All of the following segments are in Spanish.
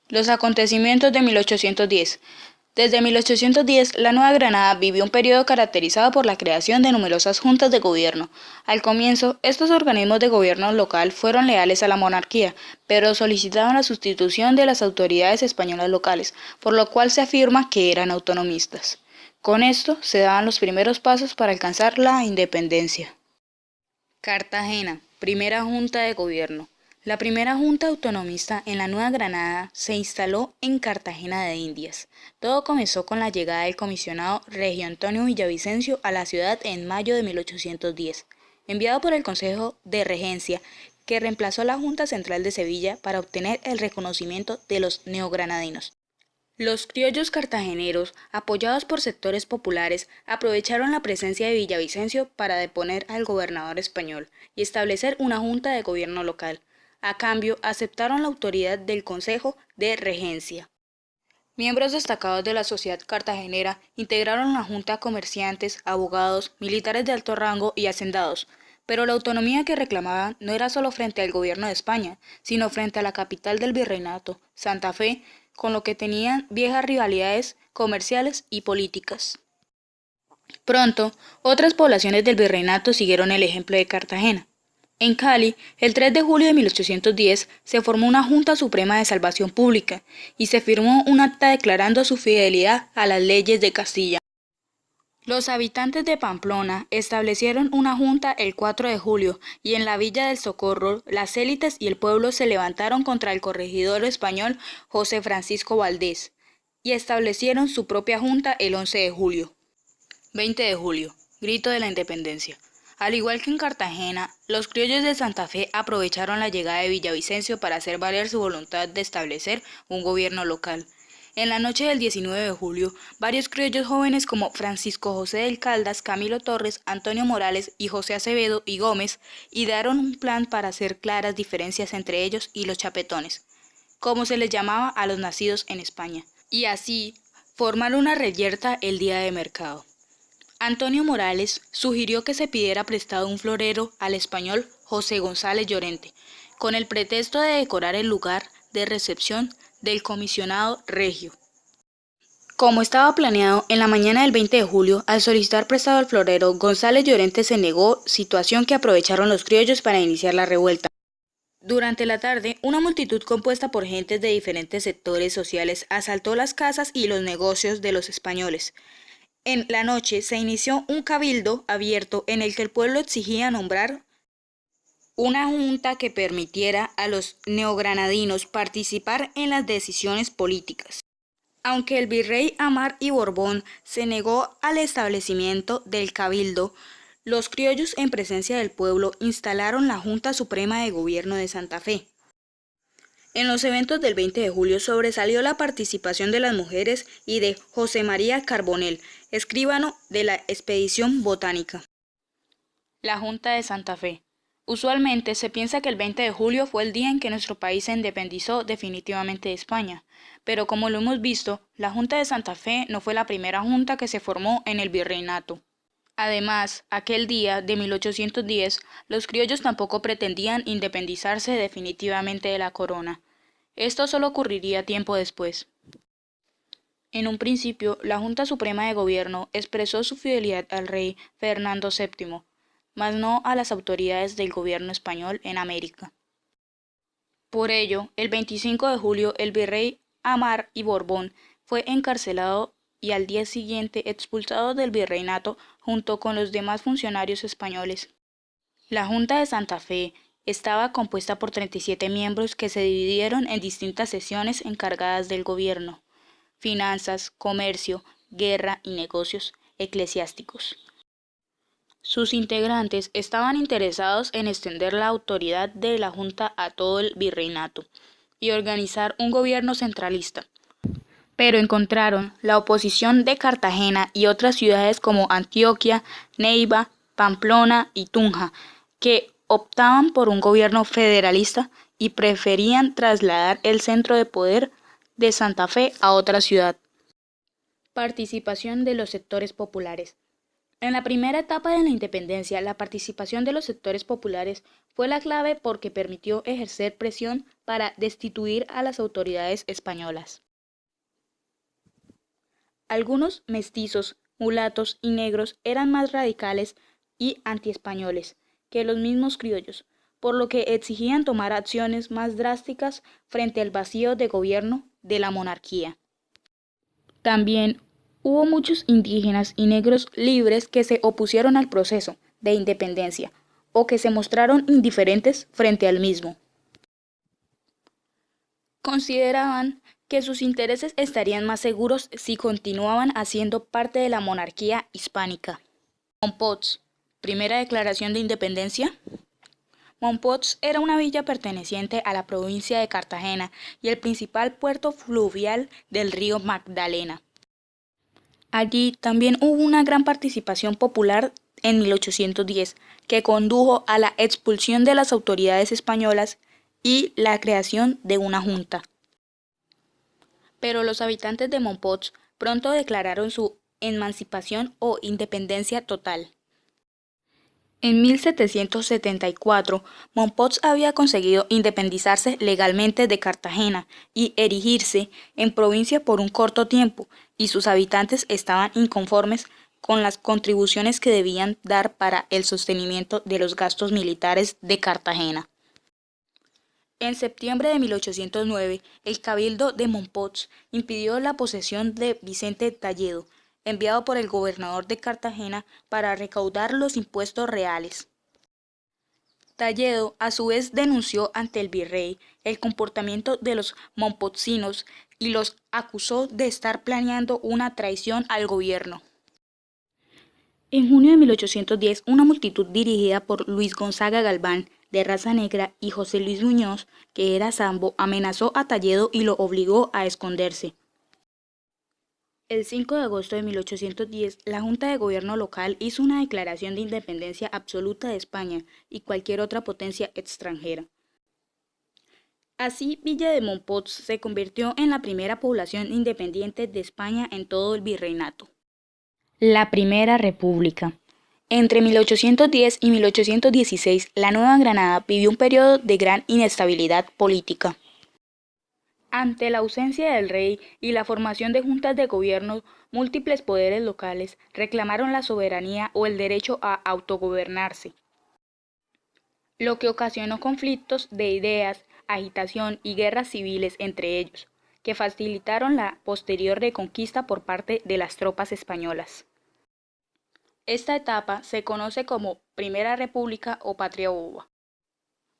Los acontecimientos de 1810. Desde 1810, la Nueva Granada vivió un periodo caracterizado por la creación de numerosas juntas de gobierno. Al comienzo, estos organismos de gobierno local fueron leales a la monarquía, pero solicitaban la sustitución de las autoridades españolas locales, por lo cual se afirma que eran autonomistas. Con esto se daban los primeros pasos para alcanzar la independencia. Cartagena, primera junta de gobierno. La primera junta autonomista en la Nueva Granada se instaló en Cartagena de Indias. Todo comenzó con la llegada del comisionado Regio Antonio Villavicencio a la ciudad en mayo de 1810, enviado por el Consejo de Regencia, que reemplazó a la Junta Central de Sevilla para obtener el reconocimiento de los neogranadinos. Los criollos cartageneros, apoyados por sectores populares, aprovecharon la presencia de Villavicencio para deponer al gobernador español y establecer una junta de gobierno local. A cambio, aceptaron la autoridad del Consejo de Regencia. Miembros destacados de la sociedad cartagenera integraron la junta comerciantes, abogados, militares de alto rango y hacendados, pero la autonomía que reclamaban no era solo frente al gobierno de España, sino frente a la capital del virreinato, Santa Fe, con lo que tenían viejas rivalidades comerciales y políticas. Pronto, otras poblaciones del virreinato siguieron el ejemplo de Cartagena. En Cali, el 3 de julio de 1810, se formó una Junta Suprema de Salvación Pública y se firmó un acta declarando su fidelidad a las leyes de Castilla. Los habitantes de Pamplona establecieron una junta el 4 de julio y en la Villa del Socorro las élites y el pueblo se levantaron contra el corregidor español José Francisco Valdés y establecieron su propia junta el 11 de julio. 20 de julio, grito de la independencia. Al igual que en Cartagena, los criollos de Santa Fe aprovecharon la llegada de Villavicencio para hacer valer su voluntad de establecer un gobierno local. En la noche del 19 de julio, varios criollos jóvenes como Francisco José del Caldas, Camilo Torres, Antonio Morales y José Acevedo y Gómez idearon un plan para hacer claras diferencias entre ellos y los chapetones, como se les llamaba a los nacidos en España, y así formar una reyerta el día de mercado. Antonio Morales sugirió que se pidiera prestado un florero al español José González Llorente, con el pretexto de decorar el lugar de recepción del comisionado regio. Como estaba planeado, en la mañana del 20 de julio, al solicitar prestado al florero, González Llorente se negó, situación que aprovecharon los criollos para iniciar la revuelta. Durante la tarde, una multitud compuesta por gentes de diferentes sectores sociales asaltó las casas y los negocios de los españoles. En la noche se inició un cabildo abierto en el que el pueblo exigía nombrar una junta que permitiera a los neogranadinos participar en las decisiones políticas. Aunque el virrey Amar y Borbón se negó al establecimiento del cabildo, los criollos en presencia del pueblo instalaron la Junta Suprema de Gobierno de Santa Fe. En los eventos del 20 de julio sobresalió la participación de las mujeres y de José María Carbonell, escribano de la expedición botánica. La Junta de Santa Fe. Usualmente se piensa que el 20 de julio fue el día en que nuestro país se independizó definitivamente de España, pero como lo hemos visto, la Junta de Santa Fe no fue la primera junta que se formó en el virreinato. Además, aquel día de 1810, los criollos tampoco pretendían independizarse definitivamente de la corona. Esto solo ocurriría tiempo después. En un principio, la Junta Suprema de Gobierno expresó su fidelidad al rey Fernando VII, mas no a las autoridades del gobierno español en América. Por ello, el 25 de julio, el virrey Amar y Borbón fue encarcelado y al día siguiente expulsado del virreinato junto con los demás funcionarios españoles. La Junta de Santa Fe estaba compuesta por 37 miembros que se dividieron en distintas sesiones encargadas del gobierno, finanzas, comercio, guerra y negocios eclesiásticos. Sus integrantes estaban interesados en extender la autoridad de la Junta a todo el virreinato y organizar un gobierno centralista, pero encontraron la oposición de Cartagena y otras ciudades como Antioquia, Neiva, Pamplona y Tunja, que optaban por un gobierno federalista y preferían trasladar el centro de poder de Santa Fe a otra ciudad. Participación de los sectores populares. En la primera etapa de la independencia, la participación de los sectores populares fue la clave porque permitió ejercer presión para destituir a las autoridades españolas. Algunos mestizos, mulatos y negros eran más radicales y antiespañoles que los mismos criollos, por lo que exigían tomar acciones más drásticas frente al vacío de gobierno de la monarquía. También hubo muchos indígenas y negros libres que se opusieron al proceso de independencia o que se mostraron indiferentes frente al mismo. Consideraban que sus intereses estarían más seguros si continuaban haciendo parte de la monarquía hispánica. Mompox, primera declaración de independencia. Mompox era una villa perteneciente a la provincia de Cartagena y el principal puerto fluvial del río Magdalena. Allí también hubo una gran participación popular en 1810, que condujo a la expulsión de las autoridades españolas y la creación de una junta. Pero los habitantes de Mompox pronto declararon su emancipación o independencia total. En 1774, Mompox había conseguido independizarse legalmente de Cartagena y erigirse en provincia por un corto tiempo, y sus habitantes estaban inconformes con las contribuciones que debían dar para el sostenimiento de los gastos militares de Cartagena. En septiembre de 1809, el Cabildo de Mompox impidió la posesión de Vicente Talledo, enviado por el gobernador de Cartagena para recaudar los impuestos reales. Talledo, a su vez, denunció ante el virrey el comportamiento de los mompoxinos y los acusó de estar planeando una traición al gobierno. En junio de 1810, una multitud dirigida por Luis Gonzaga Galván, de raza negra, y José Luis Muñoz, que era sambo, amenazó a Talledo y lo obligó a esconderse. El 5 de agosto de 1810, la Junta de Gobierno local hizo una declaración de independencia absoluta de España y cualquier otra potencia extranjera. Así, Villa de Mompox se convirtió en la primera población independiente de España en todo el virreinato. La Primera República. Entre 1810 y 1816, la Nueva Granada vivió un periodo de gran inestabilidad política. Ante la ausencia del rey y la formación de juntas de gobierno, múltiples poderes locales reclamaron la soberanía o el derecho a autogobernarse, lo que ocasionó conflictos de ideas, agitación y guerras civiles entre ellos, que facilitaron la posterior reconquista por parte de las tropas españolas. Esta etapa se conoce como Primera República o Patria Boba.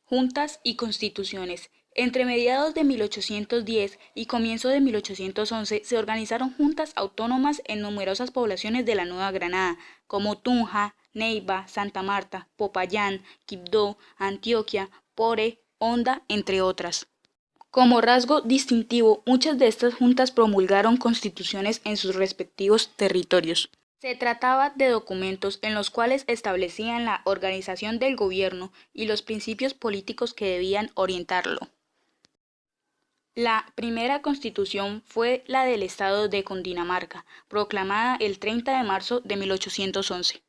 Juntas y constituciones. Entre mediados de 1810 y comienzo de 1811 se organizaron juntas autónomas en numerosas poblaciones de la Nueva Granada, como Tunja, Neiva, Santa Marta, Popayán, Quibdó, Antioquia, Pore, Honda, entre otras. Como rasgo distintivo, muchas de estas juntas promulgaron constituciones en sus respectivos territorios. Se trataba de documentos en los cuales establecían la organización del gobierno y los principios políticos que debían orientarlo. La primera constitución fue la del Estado de Cundinamarca, proclamada el 30 de marzo de 1811.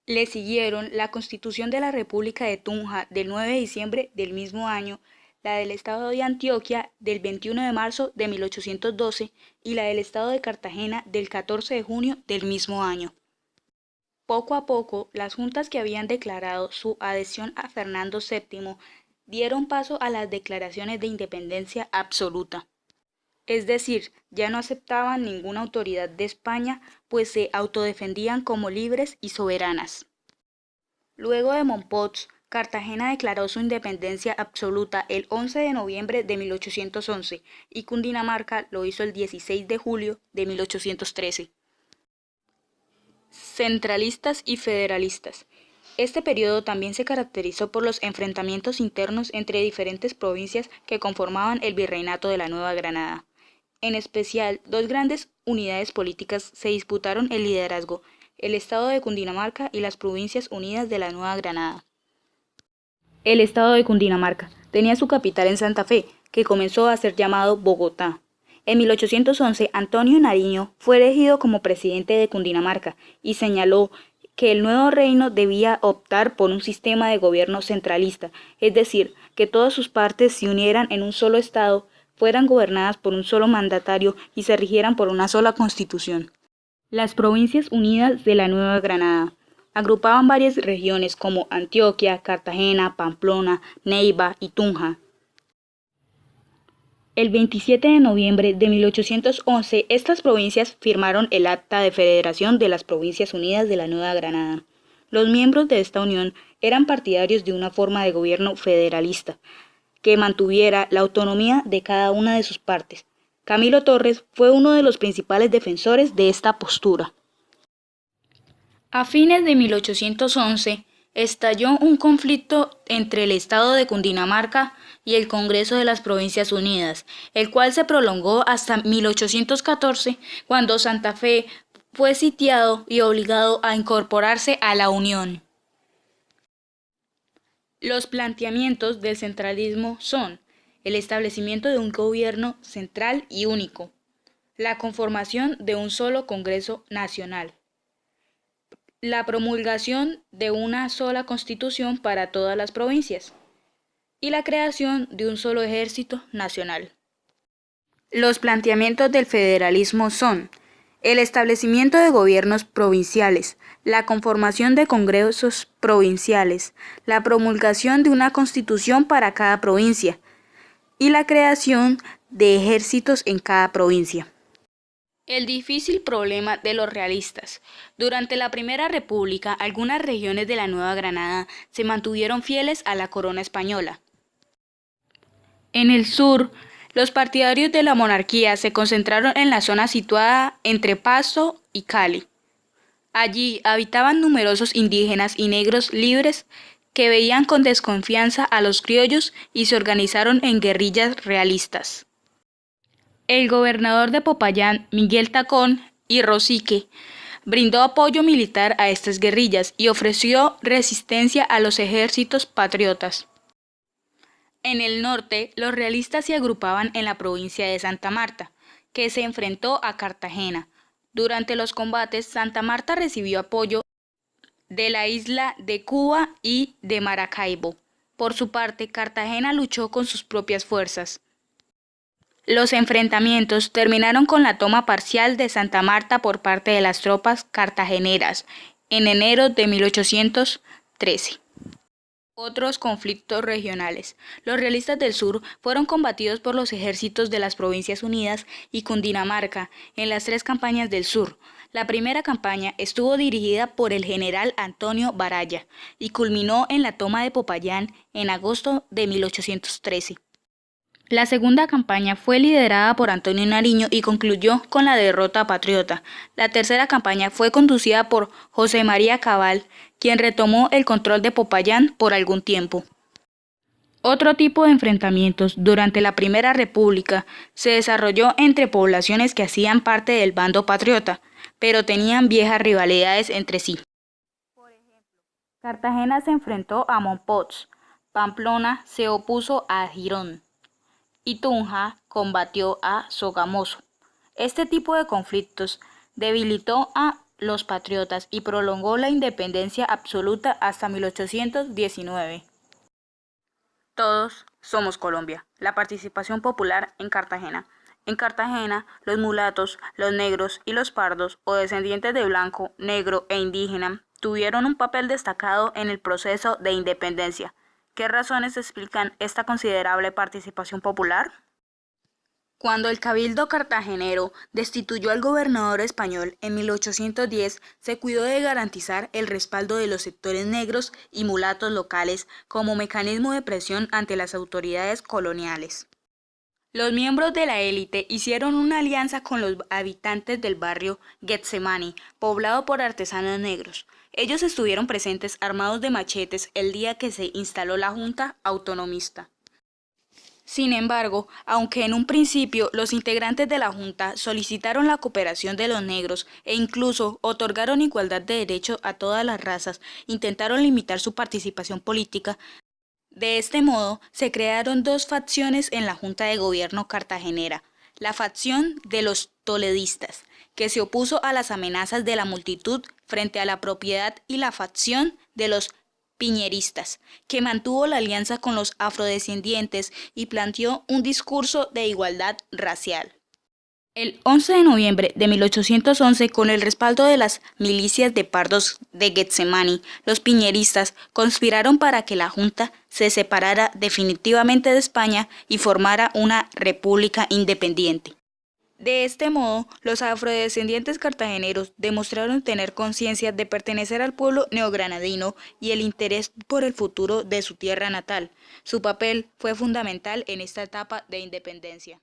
Le siguieron la Constitución de la República de Tunja del 9 de diciembre del mismo año, la del Estado de Antioquia del 21 de marzo de 1812 y la del Estado de Cartagena del 14 de junio del mismo año. Poco a poco, las juntas que habían declarado su adhesión a Fernando VII dieron paso a las declaraciones de independencia absoluta. Es decir, ya no aceptaban ninguna autoridad de España, pues se autodefendían como libres y soberanas. Luego de Mompox, Cartagena declaró su independencia absoluta el 11 de noviembre de 1811 y Cundinamarca lo hizo el 16 de julio de 1813. Centralistas y federalistas. Este periodo también se caracterizó por los enfrentamientos internos entre diferentes provincias que conformaban el virreinato de la Nueva Granada. En especial, dos grandes unidades políticas se disputaron el liderazgo, el Estado de Cundinamarca y las Provincias Unidas de la Nueva Granada. El Estado de Cundinamarca tenía su capital en Santa Fe, que comenzó a ser llamado Bogotá. En 1811, Antonio Nariño fue elegido como presidente de Cundinamarca y señaló que el nuevo reino debía optar por un sistema de gobierno centralista, es decir, que todas sus partes se unieran en un solo estado, fueran gobernadas por un solo mandatario y se rigieran por una sola constitución. Las Provincias Unidas de la Nueva Granada agrupaban varias regiones como Antioquia, Cartagena, Pamplona, Neiva y Tunja. El 27 de noviembre de 1811, estas provincias firmaron el Acta de Federación de las Provincias Unidas de la Nueva Granada. Los miembros de esta unión eran partidarios de una forma de gobierno federalista, que mantuviera la autonomía de cada una de sus partes. Camilo Torres fue uno de los principales defensores de esta postura. A fines de 1811, estalló un conflicto entre el Estado de Cundinamarca y el Congreso de las Provincias Unidas, el cual se prolongó hasta 1814, cuando Santa Fe fue sitiado y obligado a incorporarse a la Unión. Los planteamientos del centralismo son el establecimiento de un gobierno central y único, la conformación de un solo Congreso Nacional, la promulgación de una sola constitución para todas las provincias y la creación de un solo ejército nacional. Los planteamientos del federalismo son el establecimiento de gobiernos provinciales, la conformación de congresos provinciales, la promulgación de una constitución para cada provincia y la creación de ejércitos en cada provincia. El difícil problema de los realistas. Durante la Primera República, algunas regiones de la Nueva Granada se mantuvieron fieles a la corona española. En el sur, los partidarios de la monarquía se concentraron en la zona situada entre Pasto y Cali. Allí habitaban numerosos indígenas y negros libres que veían con desconfianza a los criollos y se organizaron en guerrillas realistas. El gobernador de Popayán, Miguel Tacón y Rosique, brindó apoyo militar a estas guerrillas y ofreció resistencia a los ejércitos patriotas. En el norte, los realistas se agrupaban en la provincia de Santa Marta, que se enfrentó a Cartagena. Durante los combates, Santa Marta recibió apoyo de la isla de Cuba y de Maracaibo. Por su parte, Cartagena luchó con sus propias fuerzas. Los enfrentamientos terminaron con la toma parcial de Santa Marta por parte de las tropas cartageneras en enero de 1813. Otros conflictos regionales. Los realistas del sur fueron combatidos por los ejércitos de las Provincias Unidas y Cundinamarca en las 3 campañas del sur. La primera campaña estuvo dirigida por el general Antonio Baraya y culminó en la toma de Popayán en agosto de 1813. La segunda campaña fue liderada por Antonio Nariño y concluyó con la derrota patriota. La tercera campaña fue conducida por José María Cabal, quien retomó el control de Popayán por algún tiempo. Otro tipo de enfrentamientos durante la Primera República se desarrolló entre poblaciones que hacían parte del bando patriota, pero tenían viejas rivalidades entre sí. Por ejemplo, Cartagena se enfrentó a Mompox, Pamplona se opuso a Girón y Tunja combatió a Sogamoso. Este tipo de conflictos debilitó a los patriotas y prolongó la independencia absoluta hasta 1819. Todos somos Colombia. La participación popular en Cartagena. En Cartagena, los mulatos, los negros y los pardos, o descendientes de blanco, negro e indígena, tuvieron un papel destacado en el proceso de independencia. ¿Qué razones explican esta considerable participación popular? Cuando el Cabildo cartagenero destituyó al gobernador español en 1810, se cuidó de garantizar el respaldo de los sectores negros y mulatos locales como mecanismo de presión ante las autoridades coloniales. Los miembros de la élite hicieron una alianza con los habitantes del barrio Getsemani, poblado por artesanos negros. Ellos estuvieron presentes armados de machetes el día que se instaló la Junta Autonomista. Sin embargo, aunque en un principio los integrantes de la Junta solicitaron la cooperación de los negros e incluso otorgaron igualdad de derechos a todas las razas, intentaron limitar su participación política. De este modo, se crearon 2 facciones en la Junta de Gobierno cartagenera, La facción de los toledistas, que se opuso a las amenazas de la multitud frente a la propiedad, y la facción de los piñeristas, que mantuvo la alianza con los afrodescendientes y planteó un discurso de igualdad racial. El 11 de noviembre de 1811, con el respaldo de las milicias de Pardos de Getsemani, los piñeristas conspiraron para que la Junta se separara definitivamente de España y formara una república independiente. De este modo, los afrodescendientes cartageneros demostraron tener conciencia de pertenecer al pueblo neogranadino y el interés por el futuro de su tierra natal. Su papel fue fundamental en esta etapa de independencia.